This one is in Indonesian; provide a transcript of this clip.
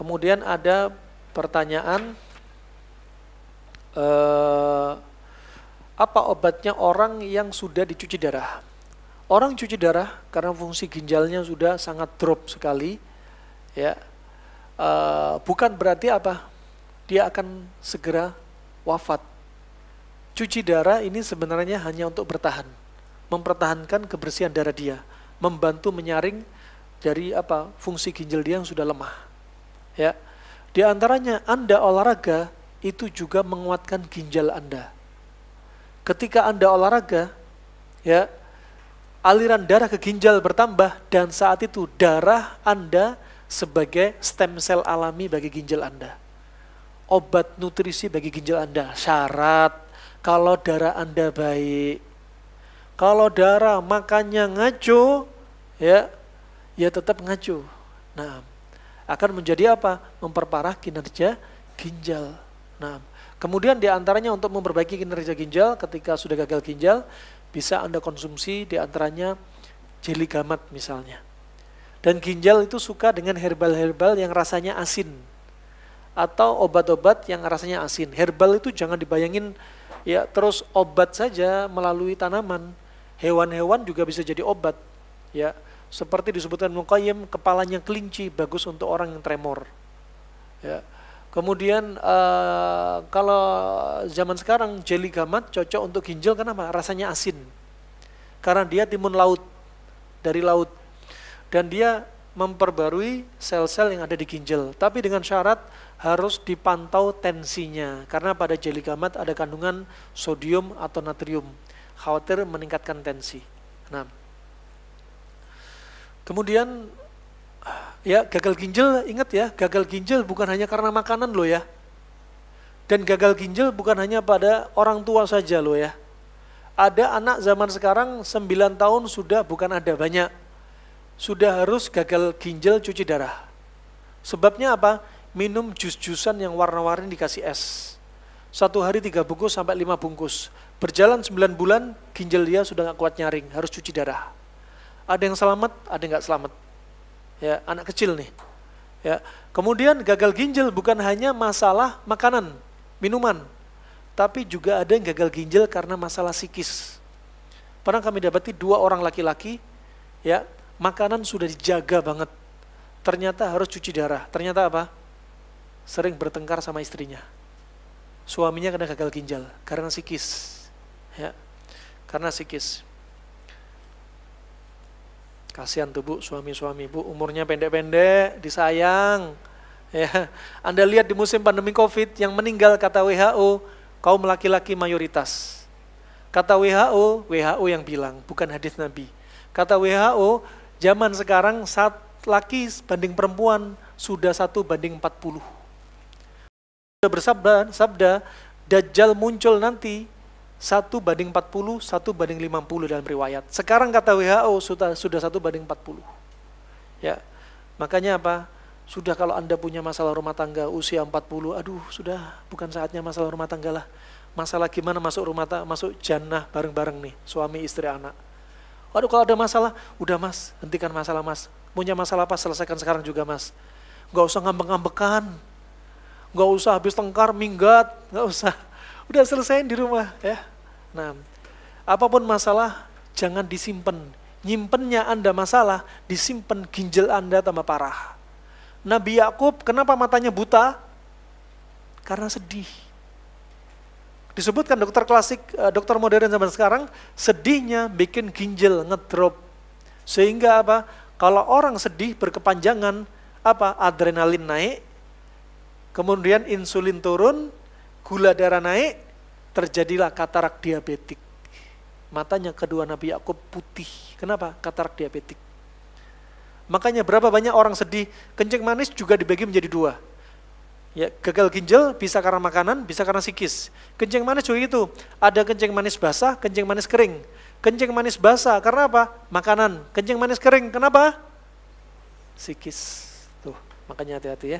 Kemudian ada pertanyaan, apa obatnya orang yang sudah dicuci darah? Orang cuci darah karena fungsi ginjalnya sudah sangat drop sekali, ya, bukan berarti apa? Dia akan segera wafat. Cuci darah ini sebenarnya hanya untuk bertahan, mempertahankan kebersihan darah dia, membantu menyaring dari apa? Fungsi ginjal dia yang sudah lemah. Ya, di antaranya Anda olahraga itu juga menguatkan ginjal Anda. Ketika Anda olahraga, ya, aliran darah ke ginjal bertambah dan saat itu darah Anda sebagai stem cell alami bagi ginjal Anda. Obat nutrisi bagi ginjal Anda. Syarat kalau darah Anda baik. Kalau darah makannya ngaco, ya tetap ngaco. Nah, akan menjadi apa? Memperparah kinerja ginjal. Nah, kemudian diantaranya untuk memperbaiki kinerja ginjal ketika sudah gagal ginjal, bisa Anda konsumsi diantaranya jeli gamat misalnya. Dan ginjal itu suka dengan herbal-herbal yang rasanya asin. Atau obat-obat yang rasanya asin. Herbal itu jangan dibayangin ya terus obat saja melalui tanaman. Hewan-hewan juga bisa jadi obat. Ya, seperti disebutkan Ibnu Qayyim, kepalanya kelinci bagus untuk orang yang tremor. Ya. Kemudian kalau zaman sekarang jeli gamat cocok untuk ginjal, kenapa? Rasanya asin. Karena dia timun laut, dari laut. Dan dia memperbarui sel-sel yang ada di ginjal. Tapi dengan syarat harus dipantau tensinya. Karena pada jeli gamat ada kandungan sodium atau natrium. Khawatir meningkatkan tensi. Nah, kemudian ya gagal ginjal, ingat ya, gagal ginjal bukan hanya karena makanan loh ya. Dan gagal ginjal bukan hanya pada orang tua saja loh ya. Ada anak zaman sekarang 9 tahun sudah, bukan ada, banyak. Sudah harus gagal ginjal cuci darah. Sebabnya apa? Minum jus-jusan yang warna-warni dikasih es. 1 hari 3 bungkus sampai 5 bungkus. Berjalan 9 bulan, ginjal dia sudah gak kuat nyaring, harus cuci darah. Ada yang selamat, ada yang gak selamat. Ya, anak kecil nih. Ya, kemudian gagal ginjal bukan hanya masalah makanan, minuman, tapi juga ada yang gagal ginjal karena masalah psikis. Pernah kami dapati 2 orang laki-laki, ya, makanan sudah dijaga banget. Ternyata harus cuci darah. Ternyata apa? Sering bertengkar sama istrinya. Suaminya kena gagal ginjal karena psikis. Ya, karena psikis. Kasihan tuh Bu, suami-suami Bu, umurnya pendek-pendek, disayang. Ya, Anda lihat di musim pandemi COVID yang meninggal kata WHO, kaum laki-laki mayoritas. Kata WHO yang bilang, bukan hadis Nabi. Kata WHO, zaman sekarang saat laki banding perempuan sudah 1:40. Sudah bersabda, Dajjal muncul nanti 1:40, 1:50 dalam riwayat. Sekarang kata WHO sudah 1:40. Ya, makanya apa? Sudah kalau Anda punya masalah rumah tangga usia 40, aduh sudah bukan saatnya masalah rumah tangga lah. Masalah gimana masuk masuk jannah bareng-bareng nih, suami istri anak. Waduh kalau ada masalah, udah Mas, hentikan masalah Mas. Punya masalah apa, selesaikan sekarang juga Mas. Gak usah ngambek-ngambekan. Gak usah habis tengkar, minggat, gak usah. Udah selesaiin di rumah ya. Nah, apapun masalah jangan disimpan. Nyimpennya Anda masalah, disimpan ginjal Anda tambah parah. Nabi Yakub kenapa matanya buta? Karena sedih. Disebutkan dokter klasik, dokter modern zaman sekarang, sedihnya bikin ginjal ngedrop. Sehingga apa? Kalau orang sedih berkepanjangan, apa? Adrenalin naik, kemudian insulin turun, gula darah naik, terjadilah katarak diabetik. Matanya kedua Nabi Yakub putih. Kenapa? Katarak diabetik. Makanya berapa banyak orang sedih, kencing manis juga dibagi menjadi 2. Ya, gagal ginjal bisa karena makanan, bisa karena psikis. Kencing manis juga itu, ada kencing manis basah, kencing manis kering. Kencing manis basah karena apa? Makanan. Kencing manis kering kenapa? Psikis. Tuh, makanya hati-hati ya.